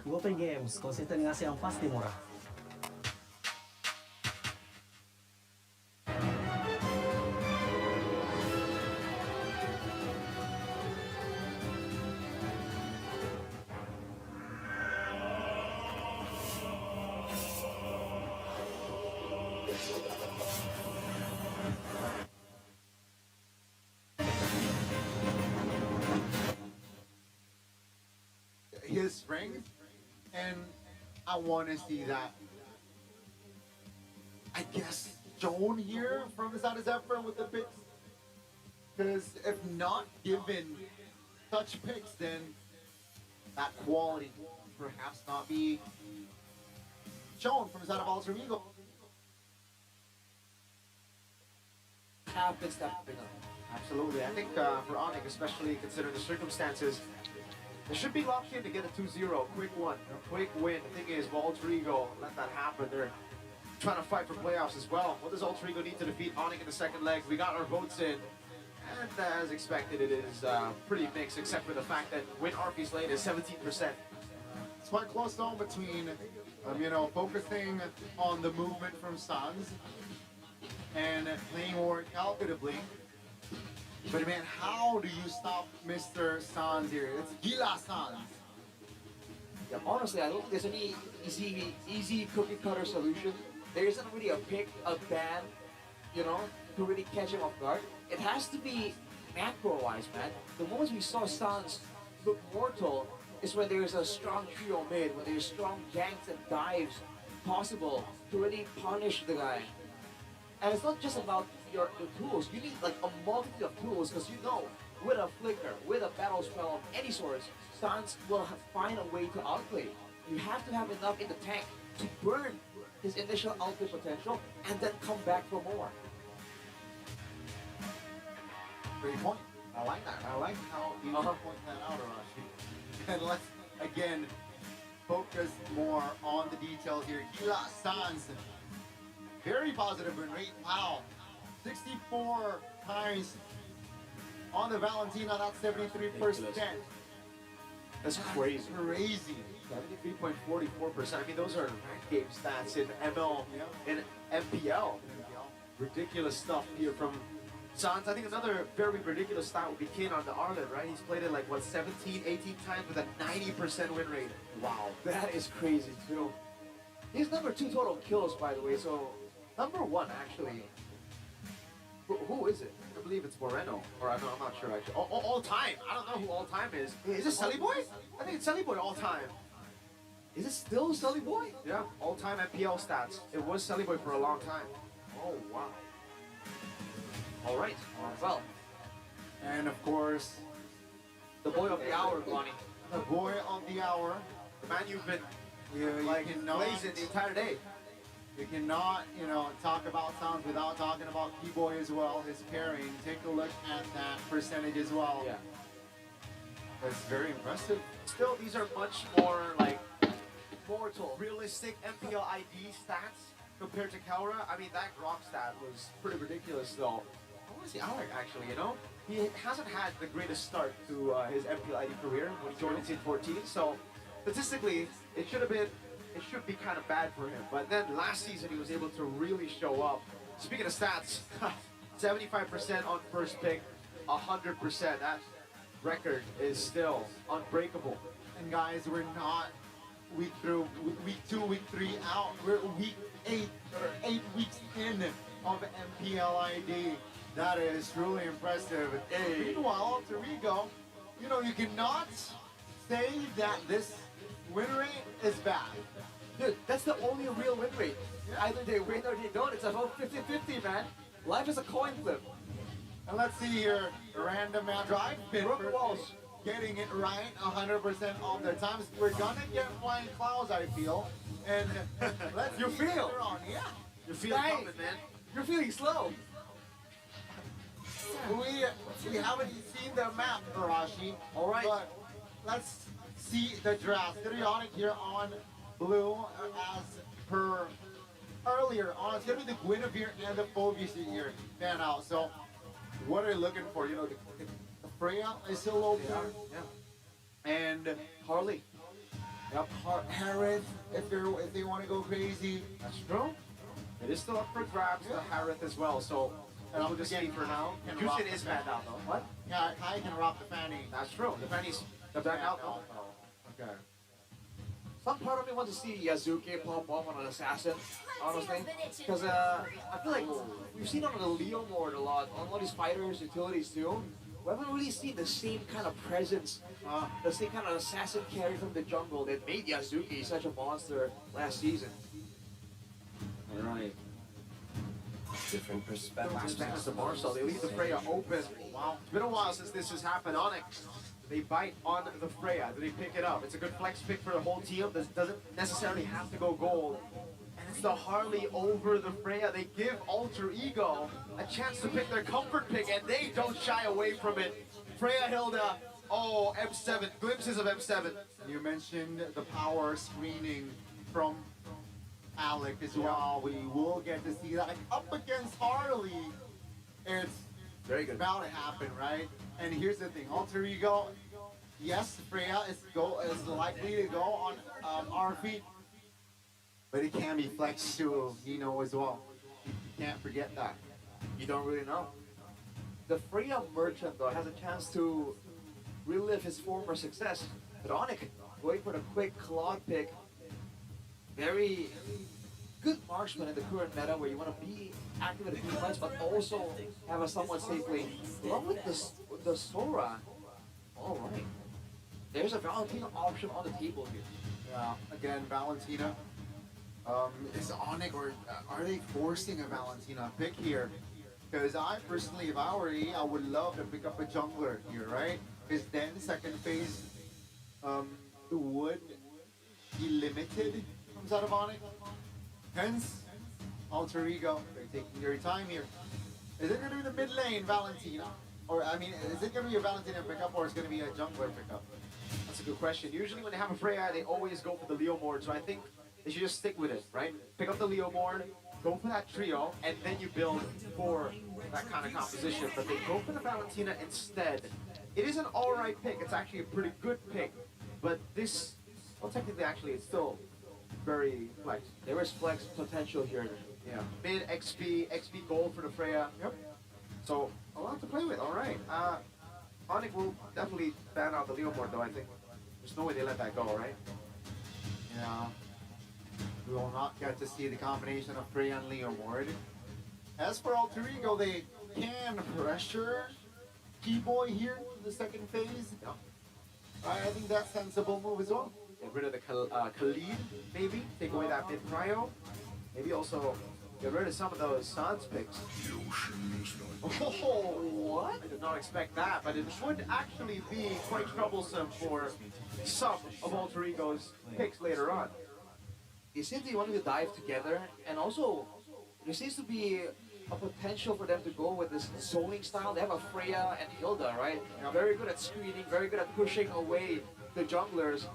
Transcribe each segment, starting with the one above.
GoPay Games, konsisten nga siyang pasti murah. His strength, and I want to see that, I guess, shown here from the S17 with the picks. Because if not given such picks, then that quality perhaps not be shown from the side of Alter Ego. Have been stepping up. Absolutely. I think for ONIC, especially considering the circumstances, they should be locked in to get a 2-0. Quick one, a quick win. The thing is, will Alter Ego let that happen? They're trying to fight for playoffs as well. What does Alter Ego need to defeat ONIC in the second leg? We got our votes in. And as expected, it is pretty mixed, except for the fact that win RP's lane is 17%. It's quite close though between, focusing on the movement from Sans and playing more calculatively. But man, how do you stop Mr. Sans here? It's Gila Sans. Yeah, honestly, I don't think there's any easy cookie cutter solution. There isn't really a pick, a ban, to really catch him off guard. It has to be macro-wise, man. The moments we saw Sans look mortal is when there's a strong trio mid, when there's strong ganks and dives possible to really punish the guy. And it's not just about the tools. You need like a multitude of tools because with a flicker, with a battle spell of any sort, Sans will find a way to outplay. You have to have enough in the tank to burn his initial outplay potential and then come back for more. Great point. I like that. I like how you point that out, Arashi. And let's, again, focus more on the details here. Gila Sans, very positive win rate. Wow. 64 times on the Valentina, that's 73%. That's crazy. Crazy. 73.44%. I mean, those are ranked game stats in ML and MPL. Ridiculous stuff here from Sans. I think another very ridiculous stat would be Kane on the Arlen, right? He's played it like, 17, 18 times with a 90% win rate. Wow, that is crazy too. He's number 2 total kills, by the way, so number 1 actually. Who is it? I believe it's Moreno, or I'm not sure actually. All time. I don't know who all time is. Is it Sully Boy? I think it's Sully Boy all time. Is it still Sully Boy? Yeah, all time MPL stats. It was Sully Boy for a long time. Oh wow. All right. Well, And of course, the boy of the hour, Lonnie. the boy of the hour. The man you've been You cannot, blazing the entire day. you cannot, talk about Sans without talking about Keyboy as well, his pairing. Take a look at that percentage as well. Yeah. That's very impressive. Still, these are much more like Mortal. realistic MPL ID stats compared to Kaura. I mean, that Grok stat was pretty ridiculous though. I want to see Alec actually, He hasn't had the greatest start to his MPL ID career when he joined in Team 14, so statistically, it should be kind of bad for him. But then last season, he was able to really show up. Speaking of stats, 75% on first pick, 100%. That record is still unbreakable. And guys, we're not week 2, week 3 out. We're week 8, or 8 weeks in of MPL ID. That is truly impressive. Meanwhile, Alter Ego, you cannot say that this win rate is bad. Dude, that's the only real win rate. Either they win or they don't. It's about 50-50, man. Life is a coin flip. And let's see here, random man drive. Broken walls. Getting it right 100% of the times. We're gonna get flying clouds, I feel. And let's You see feel? later on. Yeah. You're feeling Nice. coming, man. You're feeling slow. We haven't seen the map, Arashi. All right. But let's see the draft. Stereotic here on blue as per earlier on. It's gonna be the Guinevere and the Phoebus here fan out. So what are you looking for? The Freya is still open. Yeah. And Harley. Yep, Harith, if they want to go crazy. That's true. It is still up for grabs, the Harith as well, so we'll just see for now. Can rock Yushin the is fan. banned out though. What? Yeah, Kai can rock the fanny. That's true. The Fanny's back out though. Okay. Some part of me wants to see Yazuki pop off on an assassin, honestly. Because I feel like we've seen him on the Leo Mord a lot, on all these fighters, utilities too. We haven't really seen the same kind of presence, the same kind of assassin carry from the jungle that made Yazuki such a monster last season. Alright. Different perspectives. Last man is the Marshall. They leave the Freya open. Wow. It's been a while since this has happened. ONIC. They bite on the Freya. Do they pick it up? It's a good flex pick for the whole team. This doesn't necessarily have to go gold. And it's the Harley over the Freya. They give Alter Ego a chance to pick their comfort pick, and they don't shy away from it. Freya Hilda. Oh, M7. Glimpses of M7. You mentioned the power screening from Alec as well. We will get to see that up against Harley. It's Very good. about to happen, right? And here's the thing, Alter Ego, yes, Freya is likely to go on our feet, but it can be flexed to Nino as well. You can't forget that. You don't really know. The Freya Merchant, though, has a chance to relive his former success. But ONIC, going for the quick Claude pick, very good marksman in the current meta where you want to be active in the team fights, but also have a somewhat safe lane. Along with the Sora, alright. There's a Valentina option on the table here. Yeah, again, Valentina. Is ONIC or are they forcing a Valentina pick here? Because I personally, if I were E, I would love to pick up a jungler here, right? Because then second phase would be limited comes out of ONIC. Hence, Alter Ego, they're taking their time here. Is it going to be the mid lane Valentina? Or, I mean, is it going to be a Valentina pickup or is it going to be a jungler pickup? That's a good question. Usually when they have a Freya, they always go for the Leo Mord, so I think they should just stick with it, right? Pick up the Leo Mord, go for that trio, and then you build for that kind of composition. But they go for the Valentina instead. It is an alright pick. It's actually a pretty good pick. But this, well, technically, actually, it's still very flex. There is flex potential here. Yeah. Mid XP gold for the Freya. Yep. So a lot to play with. All right. ONIC will definitely ban out the Leo Mord, though. I think there's no way they let that go, right? Yeah. We will not get to see the combination of Freya and Leomord. As for Alter Ego, they can pressure Keyboy here in the second phase. Yeah. I think that's a sensible move as well. Get rid of the Khalid, maybe. Take away that mid prio. Maybe also get rid of some of those Sans picks. Oh, what? I did not expect that, but it would actually be quite troublesome for some of Alter Ego's picks later on. It seems they wanted to dive together, and also there seems to be a potential for them to go with this zoning style. They have a Freya and Hilda, right? Very good at screening, very good at pushing away the junglers.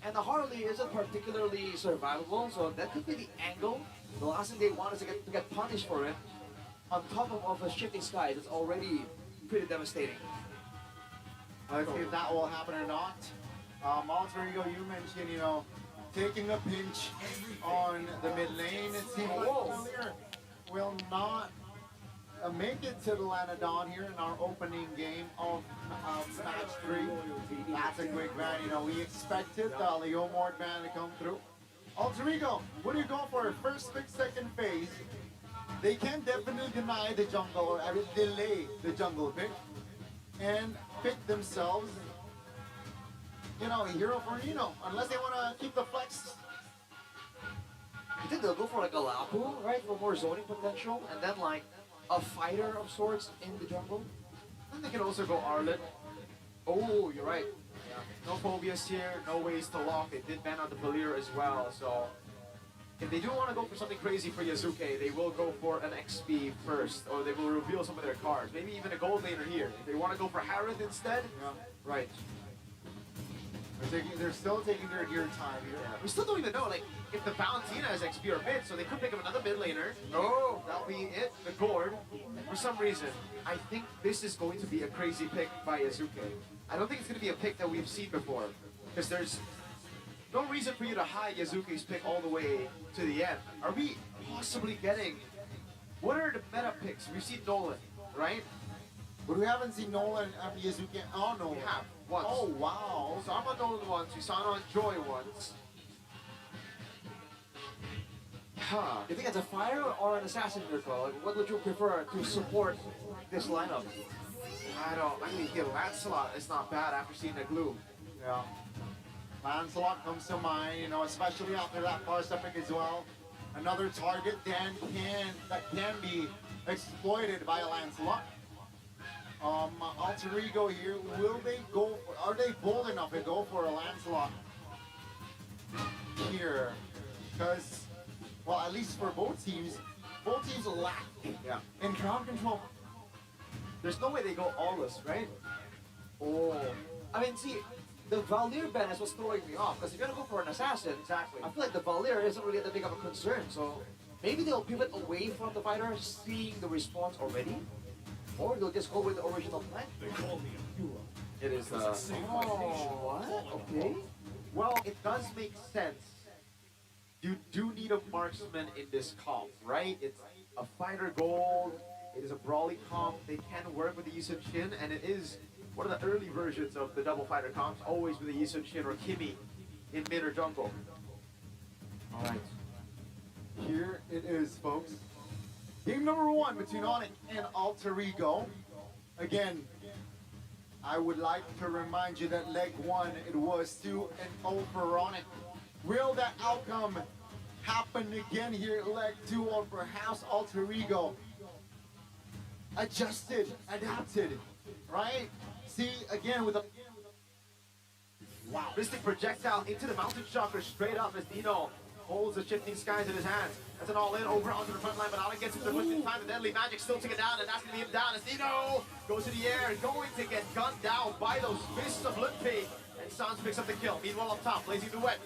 And the Harley isn't particularly survivable, so that could be the angle. The last thing they want is to get punished for it. On top of a shifting sky, that's already pretty devastating. Let's see if that will happen or not. Alter Ego, you mentioned, taking a pinch on the mid lane. It seems like earlier will not make it to the Lanadon here in our opening game of match 3. That's a quick ban. We expected the Leomord ban to come through. Alter Ego, what do you go for? First pick, second phase. They can definitely deny the jungle or delay the jungle pick and pick themselves, a hero for unless they want to keep the flex. I think they'll go for like a Lapu, right? For more zoning potential, and then like a fighter of sorts in the jungle. And they can also go Arlet. Oh, you're right. Yeah. No phobias here, no ways to lock. They did ban out the Valir as well, so if they do want to go for something crazy for Yazuke, they will go for an XP first, or they will reveal some of their cards. Maybe even a gold laner here. If they want to go for Harith instead, right. They're still taking their time here. Yeah. We still don't even know, if the Valentina is XP or mid, so they could pick up another mid laner. No, that'll be it, the Gord. For some reason, I think this is going to be a crazy pick by Yazuke. I don't think it's going to be a pick that we've seen before, because there's no reason for you to hide Yazuki's pick all the way to the end. Are we possibly getting... What are the meta picks? We've seen Nolan, right? But we haven't seen Nolan and Yuzuki. Oh no. We have, once. Oh wow. We saw him on Nolan once, we saw him on Joy once. Huh. You think it's a fighter or an assassin, Mirko? Like, what would you prefer to support this lineup? I mean, Lancelot is not bad after seeing the glue. Yeah. Lancelot comes to mind, you know, especially after that first epic as well. Another target that can be exploited by Lancelot. Alter Ego here, will they go for, are they bold enough to go for a Lancelot here? Because, well, at least for both teams lack in crowd control. There's no way they go allless, right? Oh. I mean, see, the Valir ban is what's throwing me off. Because if you're going to go for an assassin, Exactly. I feel like the Valir isn't really that big of a concern. So maybe they'll pivot away from the fighter, seeing the response already. Or they'll just go with the original plan. It is, Oh, what? Okay. well, it does make sense. You do need a marksman in this comp, right? It's a fighter gold, it is a brawly comp, they can work with the Yisun Shin, and it is one of the early versions of the double fighter comps, always with the Yisun Shin or Kimi in mid or jungle. Alright. Here it is, folks. Game number 1 between ONIC and Alter Ego. Again, I would like to remind you that leg 1, it was 2-0 for ONIC. Will that outcome happen again here at leg 2, or perhaps Alter Ego adjusted, adapted, right? See, again with a... Wow. Mystic projectile into the mountain chakra straight up as Dino holds the shifting skies in his hands. That's an all-in over onto the front line, but Alec gets him the push in time. The deadly magic still taken down, and that's going to be him down as Dino goes in the air, going to get gunned down by those fists of Limpy. And Sans picks up the kill. Meanwhile up top, blazing the wet.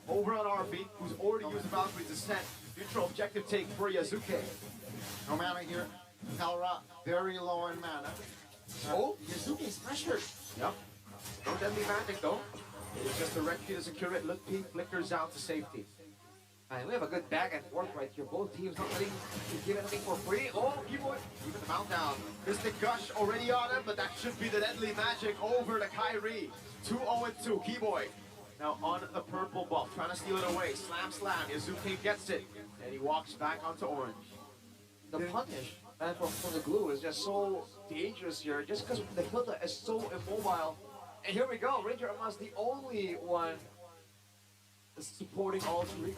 Over on RB, who's already used the Valkyrie's descent. Neutral objective take for Yazuki. No mana here. Kalra very low in mana. Oh, Yazuki's pressured. Yep. No deadly magic though. It is just a rescue to secure it. Limpy flickers out to safety. and we have a good back and forth right here. Both teams not letting to give anything for free. Oh, Keyboard. Even the mount down. Mystic Gush already on him, but that should be the deadly magic over to Kyrie. 2-0-2, Keyboy. Now on the purple buff, trying to steal it away. Slam, slam. Yazuki gets it, and he walks back onto orange. The punish and from the glue is just so dangerous here, just because the Hilda is so immobile. And here we go, Ranger Amas, the only one supporting all three.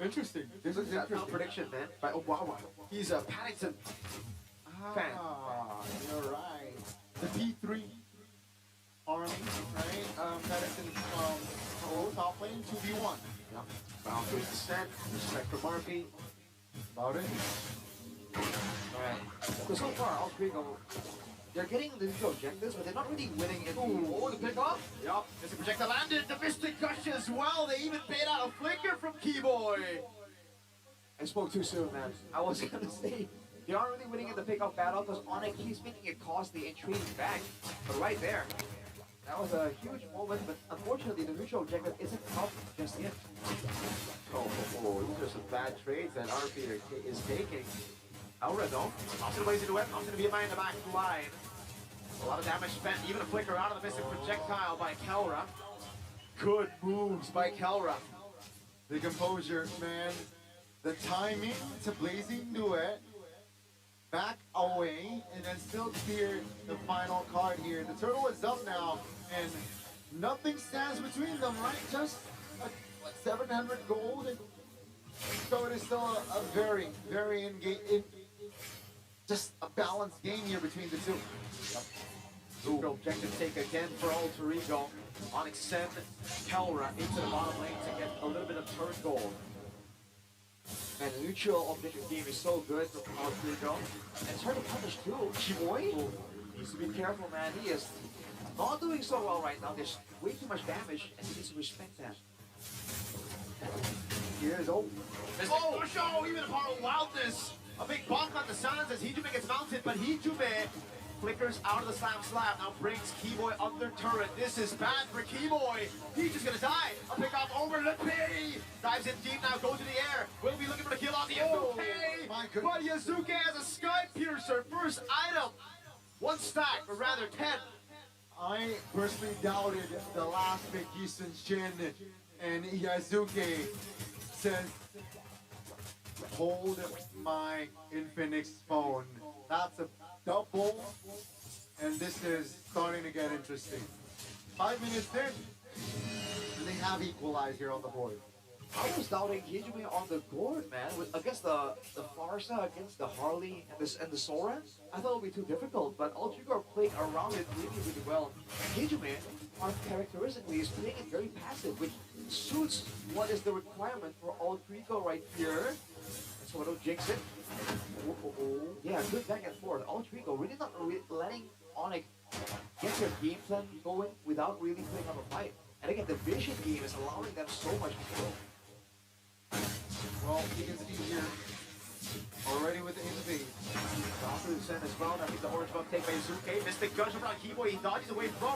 Interesting. This is a prediction, man, by Owawa. He's a Paddington fan. Ah, you're right. The P3 army, right? Medicine top lane 2v1. Yeah. Boundaries descent, respect from Murphy. About it. Alright. So far, all three go. They're getting the usual objectives, but they're not really winning in the pick off. Yup, Mystic Projectile landed, the Mystic Gush as well. They even paid out a flicker from Keyboy. I spoke too soon, man. I was gonna say they aren't really winning in the pick-off battle because ONIC keeps making it costly and trading back. But right there, that was a huge moment, but unfortunately the neutral objective isn't up just yet. Oh, these are some bad trades that RP is taking. Aura though, Thompson ways into it, Thompson to be a man in the back line. A lot of damage spent, even a flicker out of the Mystic Projectile by Kelra. Good moves by Kelra. The composure, man. The timing to blazing duet. Back away and then still clear the final card here. The turtle is up now and nothing stands between them, right? Just 700 gold. And so it is still a very, very just a balanced game here between the two. Super objective take again for Alter Ego. ONIC send Kelra into the bottom lane to get a little bit of turn gold. And the neutral objective game is so good for Alter Ego. And it's hard to punish too. Keyboy needs to be careful, man. He is not doing so well right now. There's way too much damage, and he needs to respect that. Here's Old. Mystic Gush, even a part of wildness. A big bonk on the Sans as Hijume gets mounted, but Hijume flickers out of the slam. Now brings Keyboy under turret. This is bad for Keyboy. He's just gonna die. A pick off over Lippy. Dives in deep now, goes to the air. Will be looking for the kill on the Yazuke. my goodness. But Yazuke has a Sky Piercer. First item. 1 stack, or rather 10. I personally doubted the last pick Houston's Chin, and Yazuke says, hold my Infinix phone. That's a double, and this is starting to get interesting. 5 minutes in, and they have equalized here on the board. I was doubting Hijime on the board, man. Against the Farsa, against the Harley, and the Sora. I thought it would be too difficult, but Ultrigo are playing around it really, really well. Hijime, characteristically, is playing it very passive, which suits what is the requirement for Ultrigo right here. So I don't jinx it. Yeah, good back and forth. Ultrigo really not letting ONIC get their game plan going without really putting up a fight. And again, the vision game is allowing them so much control. Well, you can see here, already with the invade. Doctor is sent as well. I think the orange buff take by Yazuke. Mystic Gush around Keyboy. He dodges away from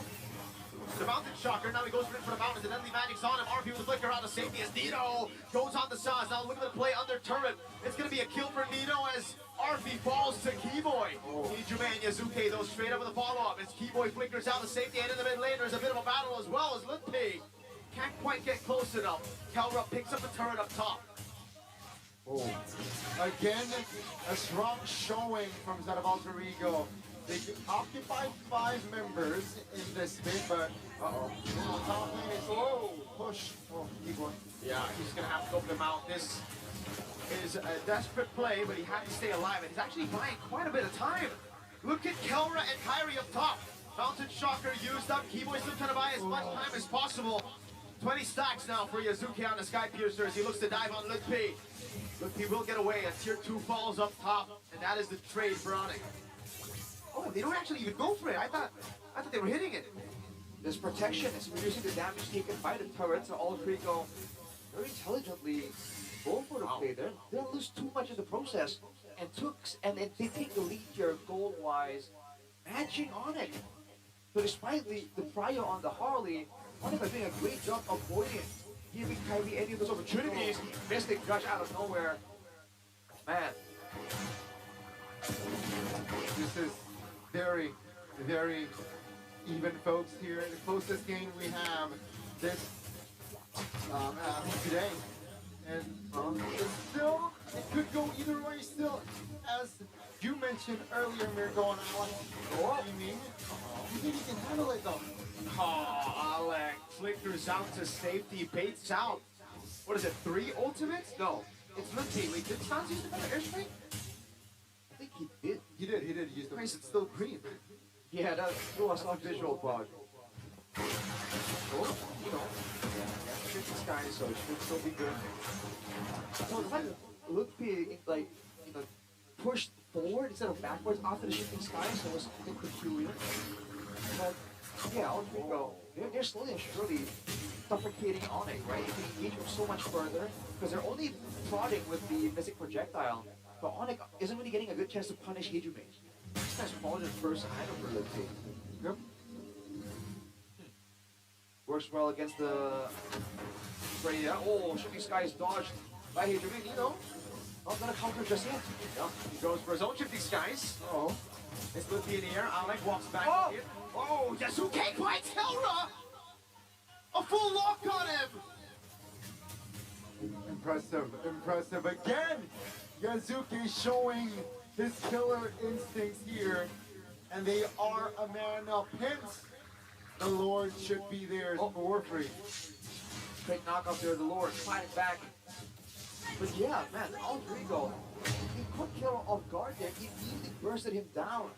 the Mountain Shocker. Now he goes for the mountains. The Deadly Magic's on him. RP with a flicker out of safety as Nino goes on the sauce. Now look at the play under turret. It's going to be a kill for Nino as RP falls to Keyboy. Hijime and Yazuke, though, straight up with a follow-up. As Keyboy flickers out the safety and in the mid lane. There's a bit of a battle as well as Lippy can't quite get close enough. Calra picks up the turret up top. Oh. Again, a strong showing from Zed of Alter Ego. They occupied 5 members in this bit, but top lane is push. Oh, Keyboy. Yeah, he's going to have to open them out. This is a desperate play, but he had to stay alive, and he's actually buying quite a bit of time. Look at Kelra and Kyrie up top. Mountain Shocker used up. Keyboy still trying to buy as much time as possible. 20 stacks now for Yazuke on the Sky Piercer as he looks to dive on Lippy. Lippy will get away. A tier 2 falls up top, and that is the trade for ONIC. Oh, they don't actually even go for it. I thought they were hitting it. This protection is reducing the damage taken by the turrets, so Ultrigo very intelligently go for the play there. They don't lose too much in the process, and they take the lead here gold-wise, matching ONIC. So despite the prior on the Harley, ONIC are doing a great job avoiding giving Kyrie any of those opportunities. Mystic Gush out of nowhere. Man. This is very, very even, folks, here. The closest game we have this today. And it's still, it could go either way still. As you mentioned earlier, Mirko and Alex, you think he can handle it though? Oh, Alec flickers out to safety, baits out. What is it, 3 ultimates? No, it's Lippy. Wait, did Stans use another airstrike? I think he did. He did use the. Why is it still green? Yeah, that was not visual bug. Oh, you know, yeah, shifting sky, so it should still be good. So the fact that Lippy, like, pushed forward instead of backwards after the shifting sky, so it was a bit peculiar. But yeah, Ultrigo, they're slowly and surely suffocating ONIC, right? They can engage them so much further because they're only prodding with the Mystic Projectile. But ONIC isn't really getting a good chance to punish Hijime. This guy's fallen in first item for Lippy. Yep. Works well against the Freya. Oh, shifting sky is dodged by Hijime. Nino, not gonna counter just yet. Yep. He goes for his own shifting skies. Oh. It's Lippy in the air. Alec walks back. Oh! Oh, Yasuke by Telra! A full lock on him! Impressive again. Yazuki showing his killer instincts here, and they are a man up. Hence, the Lord should be there for free. Great knockout there, the Lord fighting back. But yeah, man, Ultrigo, he could kill off guard there. He immediately bursted him down.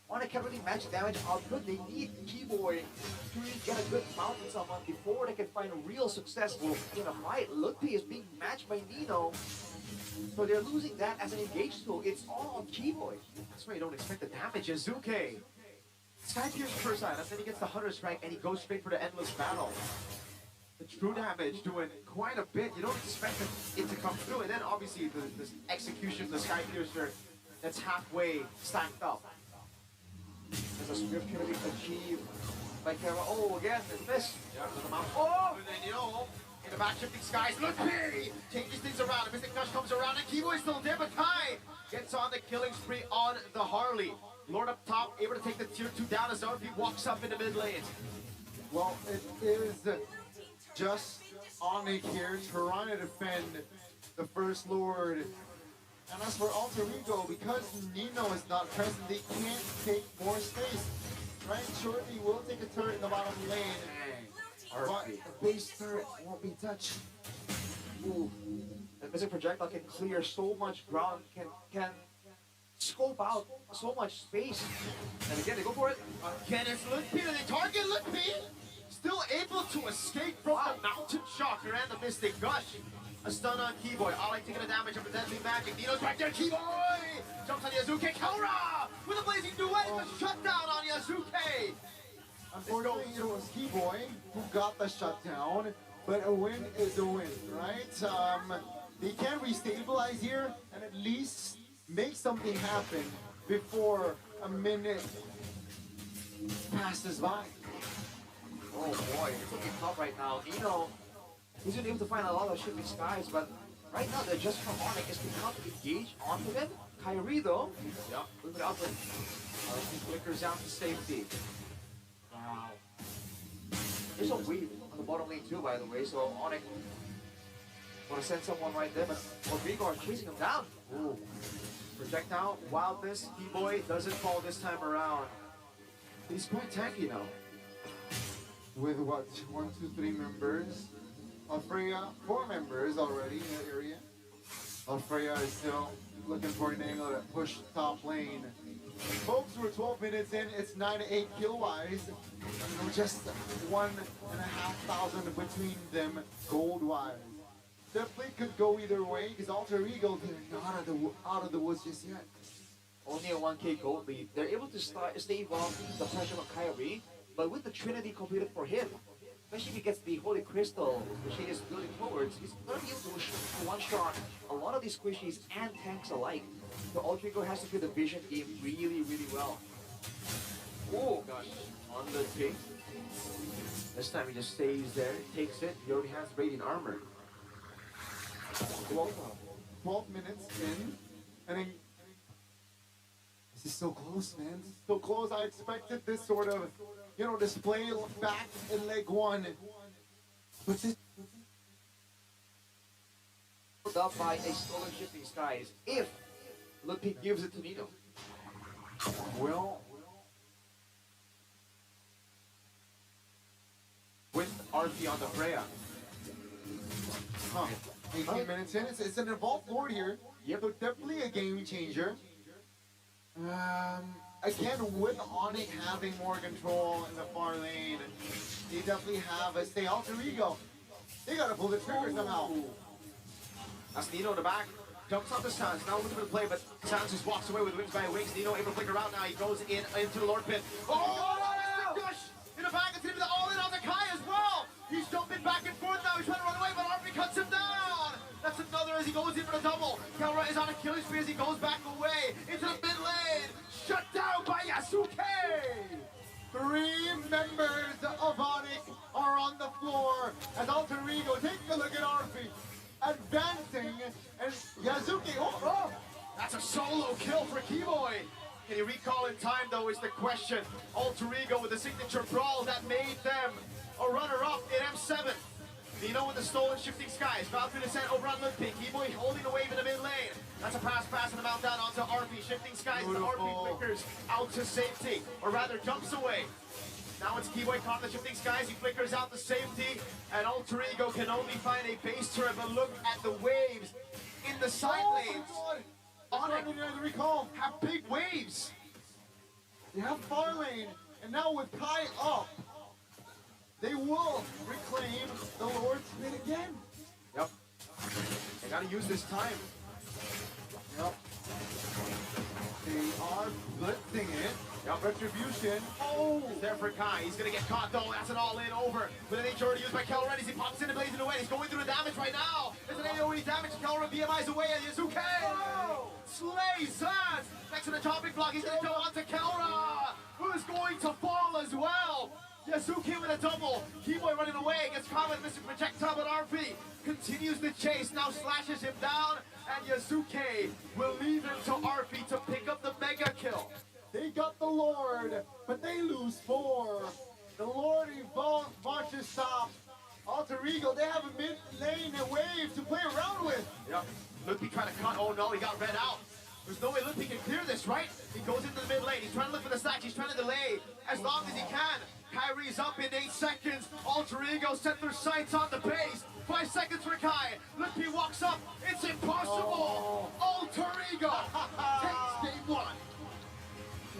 ONIC can't really match damage output. They need Keyboy to really get a good mount on someone before they can find a real success in a fight. Lippy is being matched by Nino, so they're losing that as an engage tool. It's all on Keyboy. That's why you don't expect the damage. Yazuke. Sky Pierce first item, then he gets the Hunter Strike and he goes straight for the Endless Battle. The true damage doing quite a bit. You don't expect it to come through. And then obviously the execution of the Sky Piercer that's halfway stacked up. the swift Trinity achieved by Kara. Oh, again, miss. Yeah, to the mount. Oh! And then, you know, in the back shifting skies, look here! Changes things around. A Mystic Gush comes around, and Kibo is still there, but Kai gets on the killing spree on the Harley. Lord up top, able to take the tier 2 down as he walks up in the mid lane. Well, it is just ONIC here trying to defend the First Lord. And as for Alter Ego, because Nino is not present, they can't take more space. Right? Shortly will take a turret in the bottom lane. But the base turret won't be touched. Ooh. That missing projectile can clear so much ground, can scope out so much space. And again, they go for it. Again, it's Lutpi, and they target Lutpi. Still able to escape from the Mountain Shocker and the Mystic Gush. A stun on Keyboy. Ollie taking the damage of the Deadly Magic. Nino's right there, Keyboy! Jumps on Yazuke. Kaura! With a blazing duet, the shutdown on Yazuke! Unfortunately, it was Keyboy who got the shutdown, but a win is a win, right? They can restabilize here and at least make something happen before a minute passes by. Oh boy, it's looking tough right now. Nino, he's been able to find a lot of shifting skies, but right now they're just from ONIC is not engaged onto them. Kyrie though, Yeah. move it up with He flickers out to safety. wow. There's a wave on the bottom lane too, by the way, so ONIC want to send someone right there, but Rodrigo are chasing him down. Ooh. Projectile, wildness, Keyboy doesn't fall this time around. He's quite tanky now. With what, 1, 2, 3 members? Alfreya, 4 members already in that area. Alfreya is still looking for an angle to push top lane. Folks, we're 12 minutes in, it's 9 to 8 kill wise. You know, just 1,500 between them gold wise. Definitely could go either way because Alter Ego, they're not out of the woods just yet. Only a 1k gold lead. They're able to stay above the pressure of Kyrie, but with the Trinity completed for him, especially if he gets the Holy Crystal, which he is building towards, he's going to be able to one-shot a lot of these squishies and tanks alike. So Alter Ego has to play the vision game really, really well. Oh gosh, on the ping. This time he just stays there, takes it. He already has Radiant Armor. 12 minutes in, and then this is so close, man. This is so close. I expected this sort of, you know, display back in leg 1. But this Up by a stolen shifting skies if Lupi gives it to Nino. well, With RP on the Freya. 18 minutes in. It's an evolved board here. Yep. So definitely a game changer. Again, with ONIC having more control in the far lane, they definitely have a stay Alter Ego. They gotta pull the trigger somehow. That's Nino in the back. Jumps onto Sans. Now looking for the play, but Sans just walks away with wings by wings. Nino able to flicker out now. He goes in into the Lord Pit. Oh, Mystic Gush in the back. It's going to be the all-in on the Kai as well. He's jumping back and forth now. He's trying to run away, but RP cuts him down. That's another as he goes in for the double. Kelra is on a killing spree as he goes back away into the mid lane. Shut down by Yasuke. 3 members of ONIC are on the floor as Alter Ego take a look at RP advancing and Yazuki. Oh. That's a solo kill for Keyboy. Can he recall in time, though, is the question. Alter Ego with the signature brawl that made them a runner-up in M7. Nino with the stolen shifting skies. Valkyrie descent over on Ludwig. Keyboy holding the wave in the mid lane. That's a pass and a mount down onto RP. Shifting skies. The RP flickers out to safety, or rather jumps away. Now it's Keyboy caught in the shifting skies. He flickers out to safety, and Alter Ego can only find a base turret. But look at the waves in the side lanes. ONIC The recall. have big waves. They have far lane, and now with Kai up, they will reclaim the Lord's Pit again. Yep. They gotta use this time. Yep. They are blitzing it. Yep. Retribution. Oh! He's there for Kai. He's gonna get caught though. That's an all-in over. With an H already used by Kelren as he pops into blazing away. He's going through the damage right now. There's an AoE damage. Kelren BMI's away at Yazuke. Oh! Slay Sans. Next to the chopping block. He's gonna go on to Kelra, who's going to fall as well. Yasuke with a double. Keyboy running away. Gets caught with missing projectile, but RP continues the chase. Now slashes him down. And Yasuke will leave him to RP to pick up the mega kill. They got the Lord, but they lose 4. The Lord launches top. Alter Ego, they have a mid lane and wave to play around with. Yep. Lupi trying to cut. Oh no, he got read out. There's no way Lupi can clear this, right? He goes into the mid lane. He's trying to look for the stack. He's trying to delay as long as he can. Kyrie's up in 8 seconds. Alter Ego set their sights on the base. 5 seconds for Kai. Lupi walks up. It's impossible. Alter Ego takes game 1.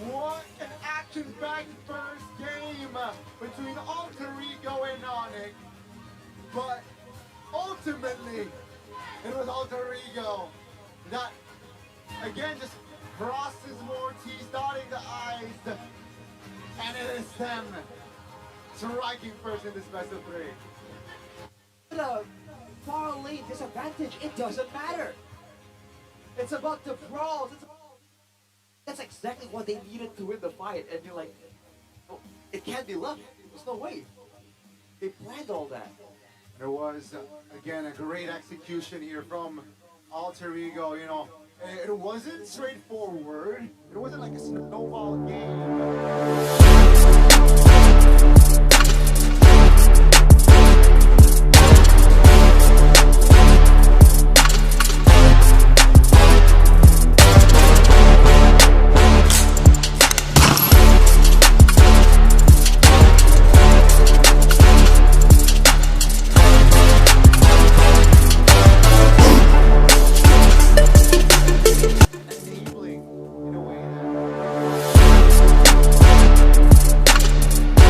What an action-packed first game between Alter Ego and ONIC. But ultimately, it was Alter Ego that, again, just crosses more T's, dotting the I's. And it is them striking first in this best of 3. The far lane disadvantage, it doesn't matter. It's about the brawls. That's exactly what they needed to win the fight. And you're like, oh, it can't be luck. There's no way. They planned all that. There was, again, a great execution here from Alter Ego. You know, it wasn't straightforward. It wasn't like a snowball game.